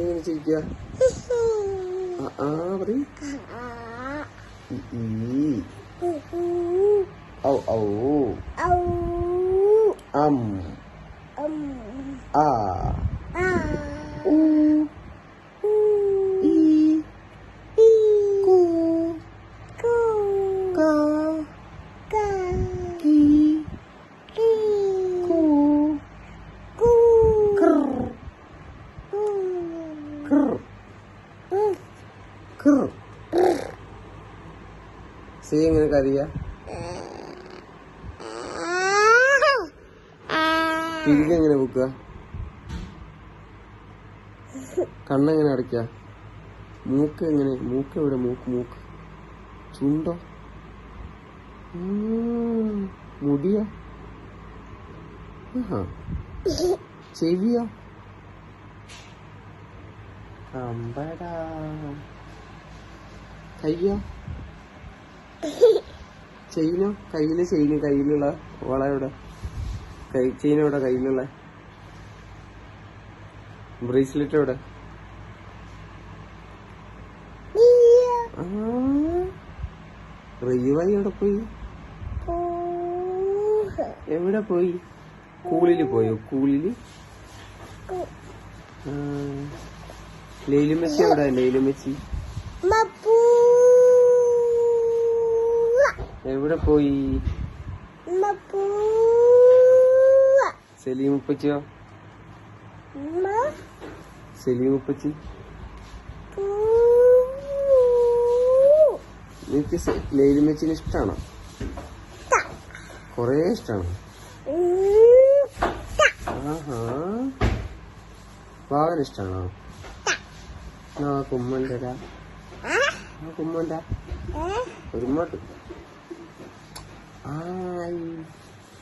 എങ്ങനെ ചിരിക്കുക? പറയും. ഔ ഔ അം ആ ഊ ഈ കൂ കാ കീ കൂ കർ കർ കർ. സി എങ്ങനെ കരയാ? പിരികെങ്ങനെ പൊക്കുക? കണ്ണെങ്ങനെ അടയ്ക്ക? മൂക്ക് എങ്ങനെ? മൂക്ക് എവിടെ? മൂക്ക് ചുണ്ടോ? മുടിയോ? ചെവിയോ? അമ്പടാ. കയ്യോ? ചെയിനോ? കയ്യില് ചെയിന്. കയ്യിലുള്ള വള എവിടെ? ചെയിൻ എവിടെ? കയ്യിലുള്ള ബ്രേസ്ലെറ്റ് എവിടെ? റീവായി എവിടെ പോയി? എവിടെ പോയി? സ്കൂളില് പോയോ? സ്കൂളില് ലൈലുമച്ചി എവിടെ? ലൈലുമച്ചി എവിടെ പോയി? സലീമുപ്പച്ചിയോ? സലീമുപ്പച്ചി നിനക്ക് ലൈലുമച്ചിന് ഇഷ്ടാണോ? കൊറേ ഇഷ്ടാണോ? ആഹാ. വാവന് ഇഷ്ടാണോ? കുമ്മണ്ടാ കുമ്മണ്ട ഒരുമോട്ട്. ആയി